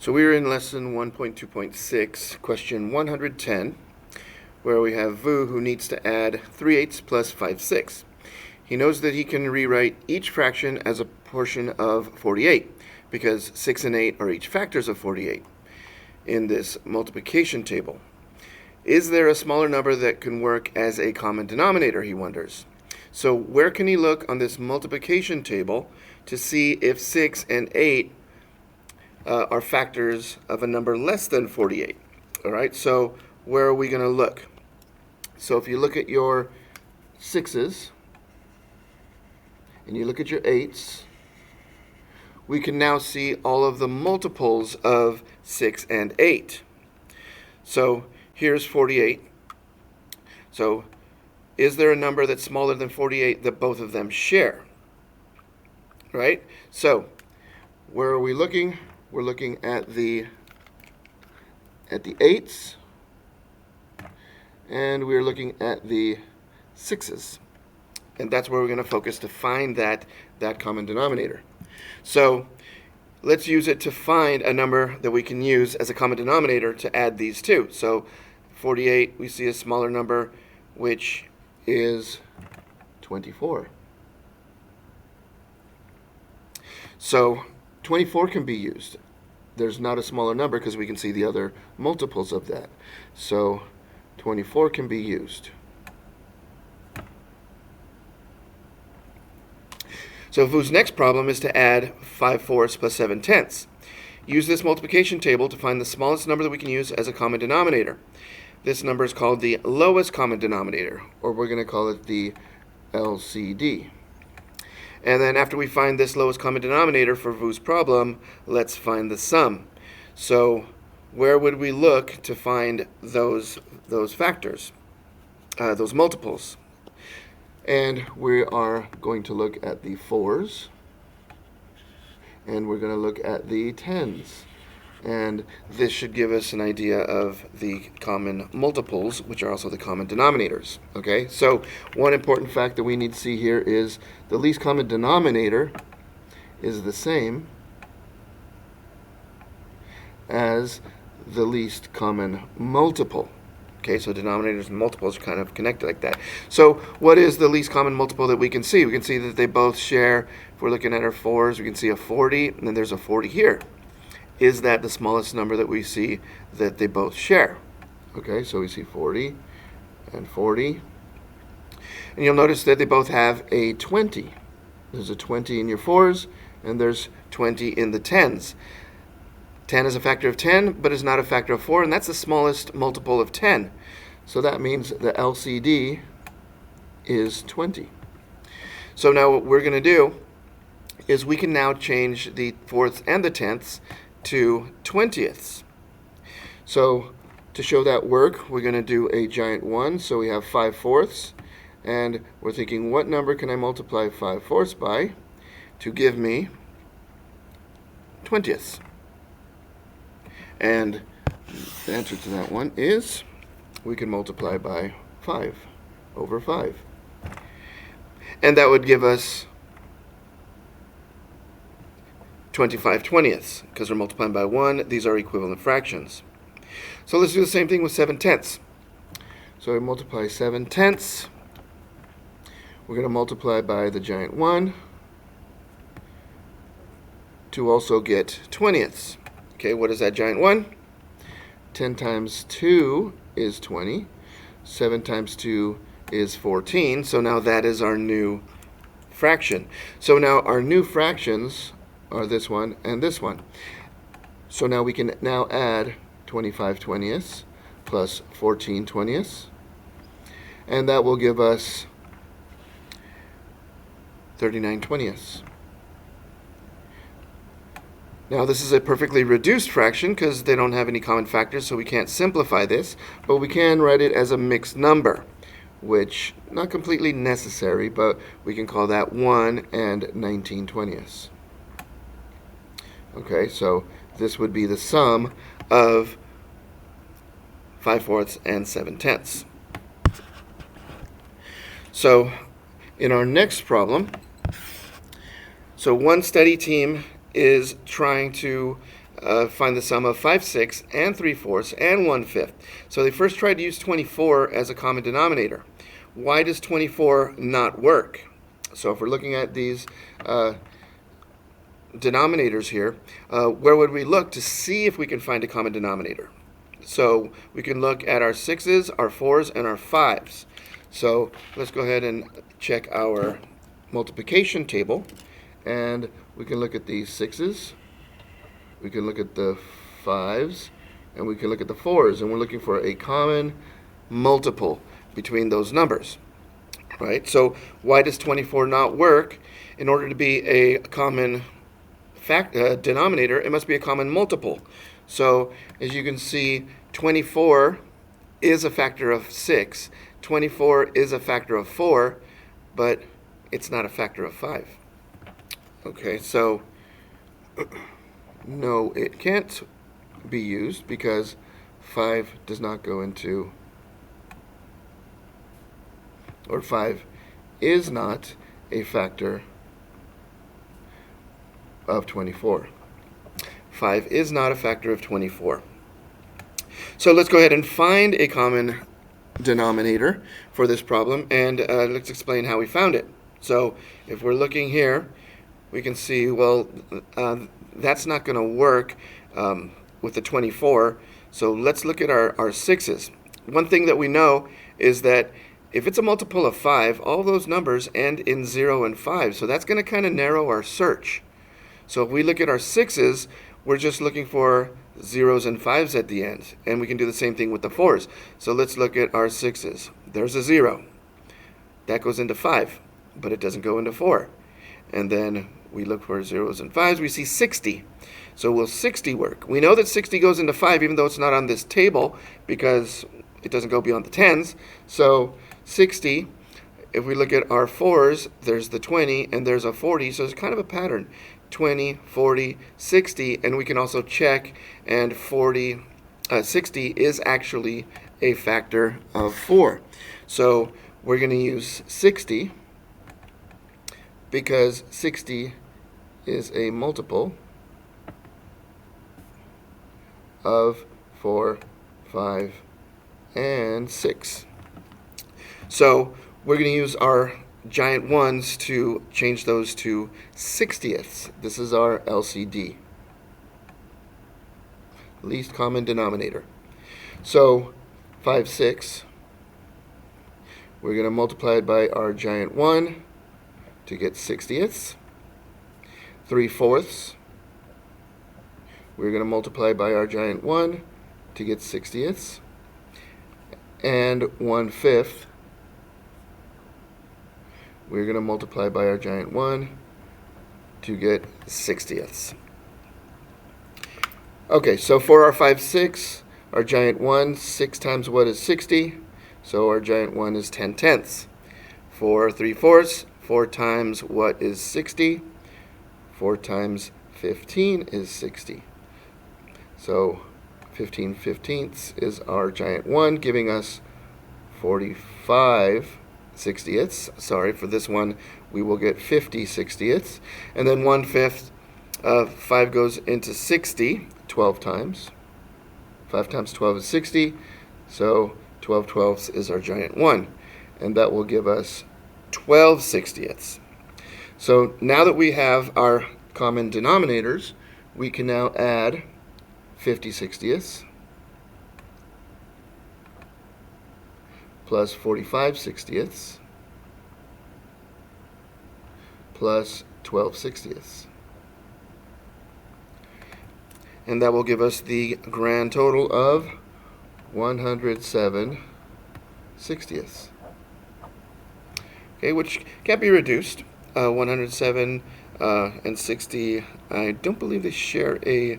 So we're in lesson 1.2.6, question 110, where we have Vu who needs to add 3/8 plus 5/6. He knows that he can rewrite each fraction as a portion of 48, because 6 and 8 are each factors of 48 in this multiplication table. Is there a smaller number that can work as a common denominator, he wonders. So where can he look on this multiplication table to see if 6 and 8 are factors of a number less than 48? All right, so where are we going to look? So if you look at your 6's and you look at your 8's, we can now see all of the multiples of 6 and 8. So here's 48. So is there a number that's smaller than 48 that both of them share? Right? So where are we looking? We're looking at the 8's, and we're looking at the 6's. And that's where we're going to focus to find that common denominator. So let's use it to find a number that we can use as a common denominator to add these two. So 48, we see a smaller number, which is 24. So 24 can be used. There's not a smaller number because we can see the other multiples of that. So 24 can be used. So Vu's next problem is to add 5/4 plus 7/10. Use this multiplication table to find the smallest number that we can use as a common denominator. This number is called the lowest common denominator, or we're going to call it the LCD. And then after we find this lowest common denominator for Vu's problem, let's find the sum. So where would we look to find those factors, those multiples? And we are going to look at the 4's, and we're going to look at the 10's. And this should give us an idea of the common multiples, which are also the common denominators. Okay, so one important fact that we need to see here is the least common denominator is the same as the least common multiple. Okay, so denominators and multiples are kind of connected like that. So what is the least common multiple that we can see? We can see that they both share, if we're looking at our 4's, we can see a 40, and then there's a 40 here. Is that the smallest number that we see that they both share? Okay, so we see 40 and 40. And you'll notice that they both have a 20. There's a 20 in your 4's, and there's 20 in the 10's. 10 is a factor of 10, but is not a factor of 4, and that's the smallest multiple of 10. So that means the LCD is 20. So now what we're going to do is we can now change the 4ths and the 10ths to 20ths. So to show that work, we're going to do a giant 1. So we have 5/4, and we're thinking, what number can I multiply 5/4 by to give me 20ths? And the answer to that one is we can multiply by 5 over 5. And that would give us 25/20ths, because we're multiplying by 1. These are equivalent fractions. So let's do the same thing with 7/10. So we multiply 7/10. We're going to multiply by the giant 1 to also get 20ths. Okay, what is that giant 1? 10 times 2 is 20. 7 times 2 is 14. So now that is our new fraction. So now our new fractions are this one and this one. So now we can now add 25/20ths plus 14/20ths, and that will give us 39/20ths. Now this is a perfectly reduced fraction because they don't have any common factors, so we can't simplify this, but we can write it as a mixed number, which not completely necessary, but we can call that 1 and 19/20ths. Okay, so this would be the sum of 5/4 and 7/10. So in our next problem, so one study team is trying to find the sum of 5/6 and 3/4 and 1/5. So they first tried to use 24 as a common denominator. Why does 24 not work? So if we're looking at these denominators here, where would we look to see if we can find a common denominator? So we can look at our 6s, our 4s, and our 5s. So let's go ahead and check our multiplication table, and we can look at these 6s, we can look at the 5s, and we can look at the 4s, and we're looking for a common multiple between those numbers, right? So why does 24 not work? In order to be a common denominator, it must be a common multiple. So as you can see, 24 is a factor of 6, 24 is a factor of 4, but it's not a factor of 5. Okay, so no, it can't be used because 5 does not go into, or 5 is not a factor of 24. 5 is not a factor of 24. So let's go ahead and find a common denominator for this problem, and let's explain how we found it. So if we're looking here, we can see, well, that's not going to work with the 24. So let's look at our 6s. One thing that we know is that if it's a multiple of 5, all those numbers end in 0 and 5. So that's going to kind of narrow our search. So if we look at our 6s, we're just looking for 0s and 5s at the end. And we can do the same thing with the 4s. So let's look at our 6s. There's a 0. That goes into 5, but it doesn't go into 4. And then we look for 0s and 5s. We see 60. So will 60 work? We know that 60 goes into 5, even though it's not on this table, because it doesn't go beyond the 10s. So 60, if we look at our 4s, there's the 20, and there's a 40. So it's kind of a pattern. 20, 40, 60, and we can also check, and 60 is actually a factor of 4. So we're going to use 60 because 60 is a multiple of 4, 5, and 6. So we're going to use our giant ones to change those to 60ths. This is our LCD, least common denominator. So 5, 6, we're going to multiply it by our giant 1 to get 60ths. 3/4, we're going to multiply by our giant 1 to get 60ths. And 1/5, we're going to multiply by our giant 1 to get 60ths. Okay, so for our 5, 6, our giant 1, 6 times what is 60? So our giant 1 is 10/10. For 3/4, 4 times what is 60? 4 times 15 is 60. So 15/15 is our giant 1, giving us 45 60ths. Sorry, for this one we will get 50 60ths. And then 1/5, 5 goes into 60 12 times. 5 times 12 is 60, so 12/12 is our giant 1. And that will give us 12 60ths. So now that we have our common denominators, we can now add 50 60ths plus 45 60ths plus 12 60ths. And that will give us the grand total of 107 60ths. Okay, which can't be reduced. 107 and 60, I don't believe they share a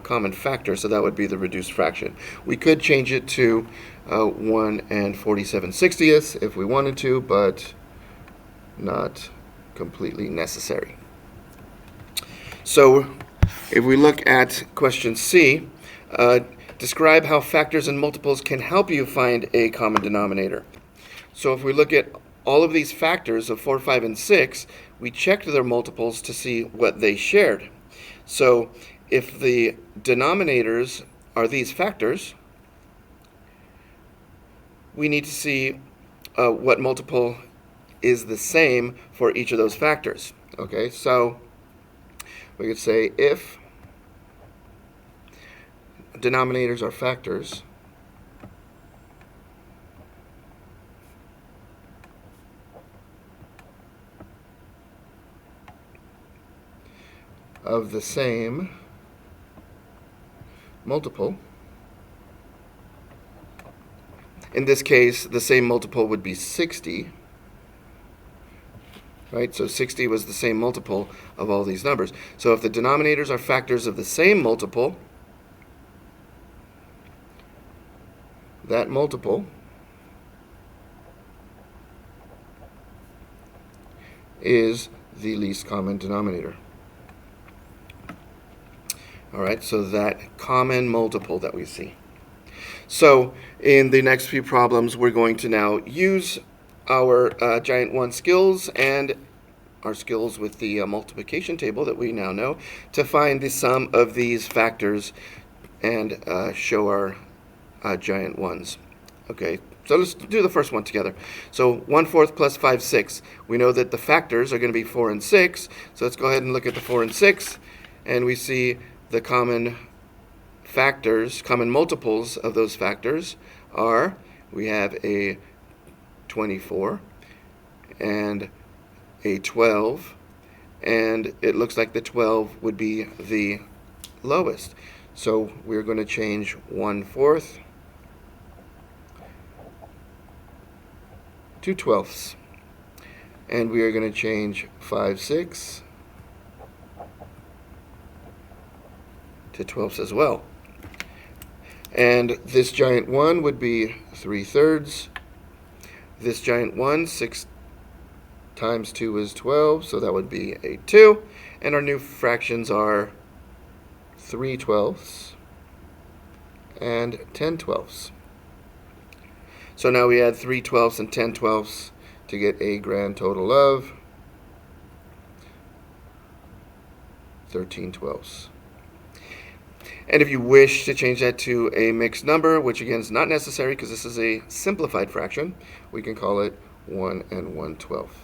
common factor, so that would be the reduced fraction. We could change it to 1 and 47 60ths if we wanted to, but not completely necessary. So if we look at question C, describe how factors and multiples can help you find a common denominator. So if we look at all of these factors of 4, 5, and 6, we checked their multiples to see what they shared. So if the denominators are these factors, we need to see what multiple is the same for each of those factors. Okay, so we could say if denominators are factors, of the same multiple. In this case, the same multiple would be 60. Right? So 60 was the same multiple of all these numbers. So if the denominators are factors of the same multiple, that multiple is the least common denominator. All right, so that common multiple that we see. So in the next few problems, we're going to now use our Giant 1 skills and our skills with the multiplication table that we now know to find the sum of these factors and show our Giant 1s. Okay, so let's do the first one together. So 1/4 plus 5/6. We know that the factors are going to be 4 and 6. So let's go ahead and look at the 4 and 6. And we see the common factors, common multiples of those factors are, we have a 24 and a 12, and it looks like the 12 would be the lowest. So we're going to change 1/4 to 12ths. And we are going to change 5/6 to 12ths as well. And this Giant 1 would be 3/3. This Giant 1, 6 times 2 is 12, so that would be a 2. And our new fractions are 3/12ths and 10/12ths. So now we add 3/12ths and 10/12ths to get a grand total of 13/12ths. And if you wish to change that to a mixed number, which again is not necessary because this is a simplified fraction, we can call it 1 and 1/12.